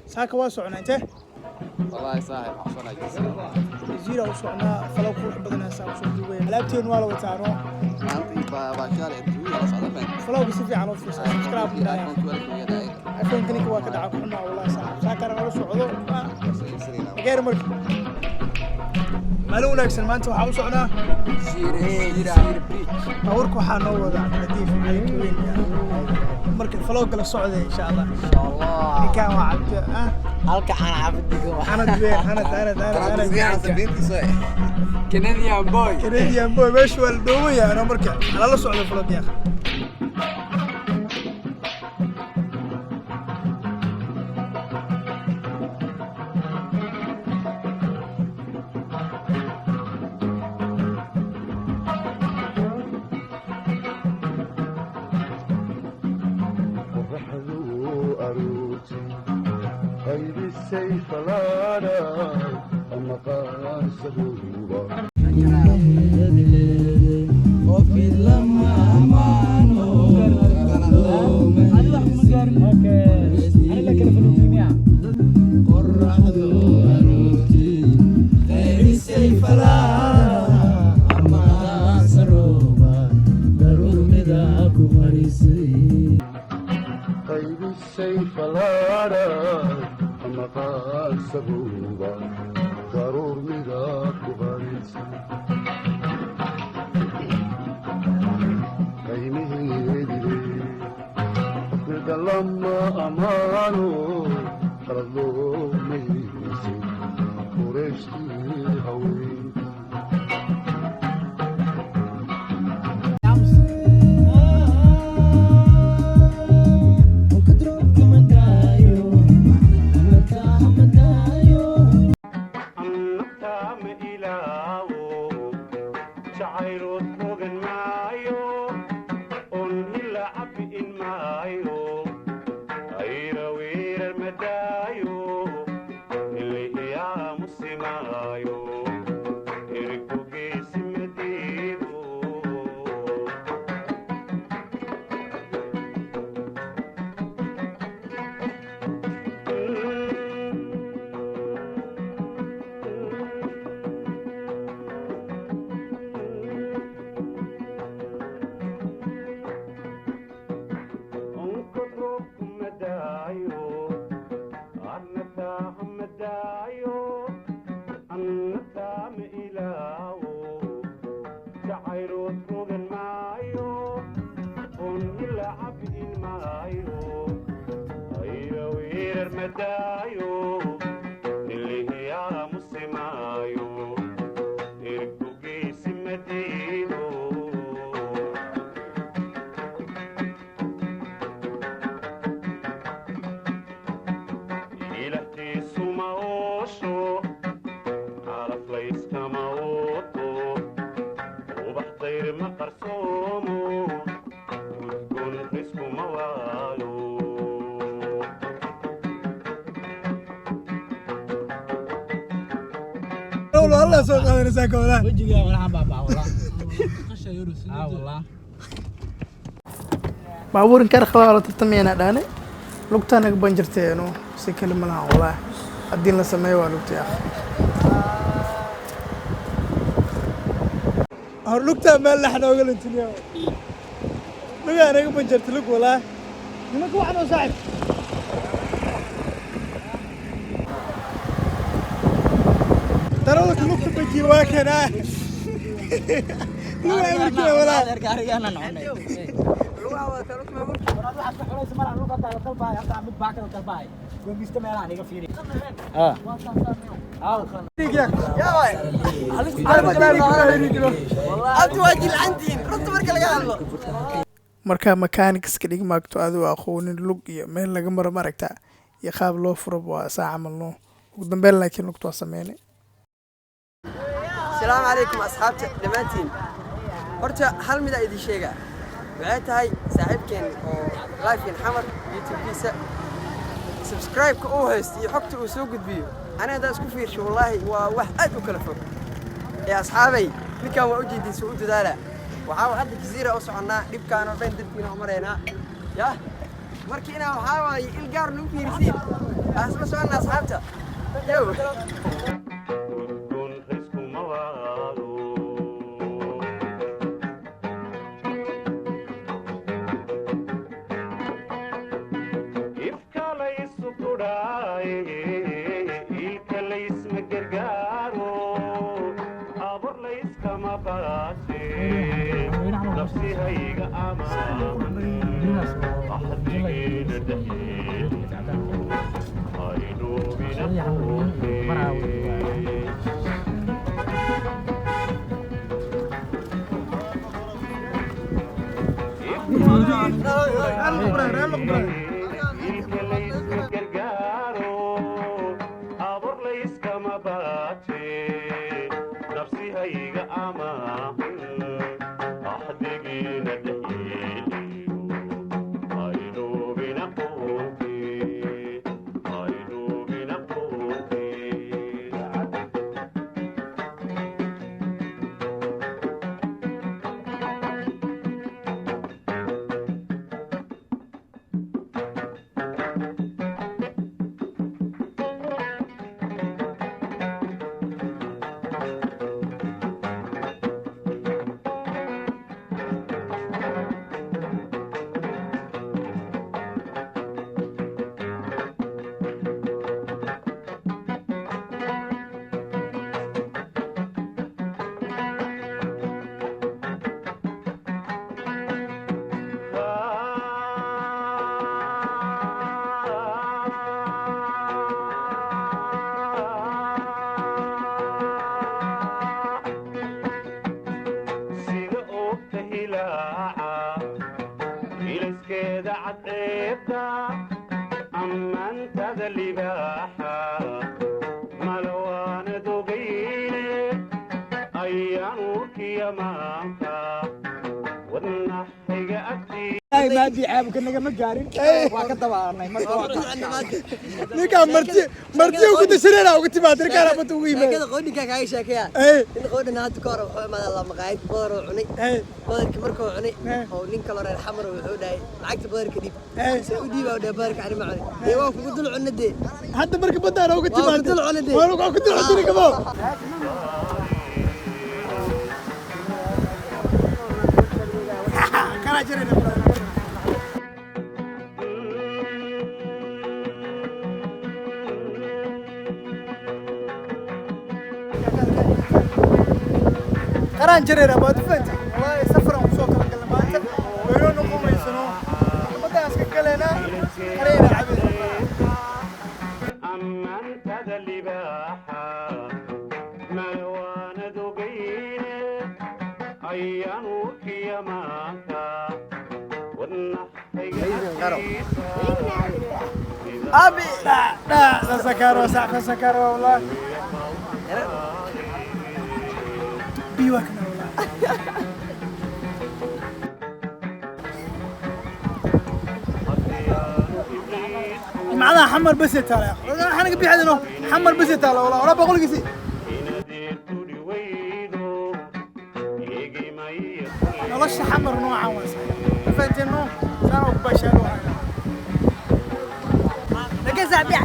ساكا واسعنا انت والله صاحب عشان جزيرة وسعنا فلو كروح بدنا ساكا شو دوي لابتين ولا وتارو عندي باشارة الدنيا ولا صعدة فين فلو بيصير على وصف سبسكرايب ايفون كنيك واكد عقلنا والله ساكا انا سعودو غير مرك مالو ناكسن ما انت waxaa u socnaa awrku waxa noo wada nadiif عليك weyn marka flow kala socday insha Allah ninkan waa cabta halka aan xaafadiga ana Canadian boy meesha wal doowaya ana marka la socdo flow diyaaq السيف لانا المقام سبوبا وفي لما امانو قرحدو اروتي غير السيف لانا المقام سروبا ضرور مداكو فريسي غير السيف لانا المقال سبوبا ضرور مذاك باريس قيمه يدري أفرد لما أمانو رضو ميسي قريشتي هوي والله سوق هذا نساك ولا وجهي ولا بابا والله قش يورس والله baabuurin kar khalaa tartamayna dhaane lugtaan ay banjirteeno si kale ma laha walaa hadii la sameeyo waa lugta ah hor lugta meel la xanooga lintiniyo lugaa anaga banjirta lug walaa nimanka waxaan oo saaxib tarawih lugta banji waa kana lugaa markii walaa gaarigaana noqonay والله markaa mechanics ka dhig maagto adoo aqoonin lug iyo meel laga maro maaragtaa iyo qaab loo furo waa saa camal noo ugu dambeyn laakiin lugta waa sameynay. السلام عليكم أصحابتي دمانتين horta hal mid ay idin sheegaa waxay tahay saaxiibkeen oo live-kan xamar youtube-kiisa subscribe-ka uu haysto iyo xogta uu soo gudbiyo aniga hadaan isku fiirsho wallaahi waa wax aad u kala fog ee asxaabay ninkan waa ujeediisa u dadaala waxaa hadda jasiira u soconnaa dhibkaan oo dhan dadkiina u maraynaa yah markii inaa waxaa waaye il gaar nagu fiirisiin asla soconnaa asxaabta yow ما دي عاب كنا ما قارين وكذا بارنا نيكا مرتي وكنت شرينا وكنت ما ادري كان بتوي ما كذا قولي كاك عايشه كيا ان قولنا نهاد كور ما الله مقايد بور عني بورك مركو عني او نين كلور الحمر وحو داي لعقت بورك ديب سعودي با ودي بورك علي معي اي waa kugu dul cunade hadda marka badana uga timaad dul cunade waa ku dul cunade kabo kana jirina قران جريرة بعد فات والله سفرة وصوت الكلمات ويرون قوم يسنو بدأ أسكت لنا قرينا عبد أما أنت ذا اللباحة ملوان ذبين أيانوك يا ماتا أبي لا سكر وسعف سكر والله بيوكنا معنا حمر بس ترى احنا قبي عندنا حمر بس ترى والله ولا بقول لك شيء نلش حمر نوعا واسع فانت انه صاروا بشلوا لك زعبيع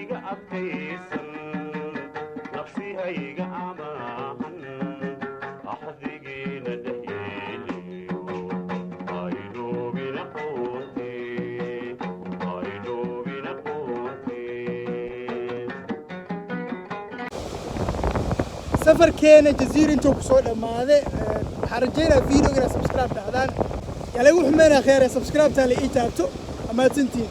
hayga adkaysan nafsihayga amaahan axdigiina dhexyeeliyo aynoobina quuntee aynoobina quuntee safarkeena jaziira intuu kusoo dhammaaday waxaan rajaynayaa videoga inaad subscribe dhacdaan yaa lagu xumeynaa kheer ee subscribe taa la ii taabto amaadsantiin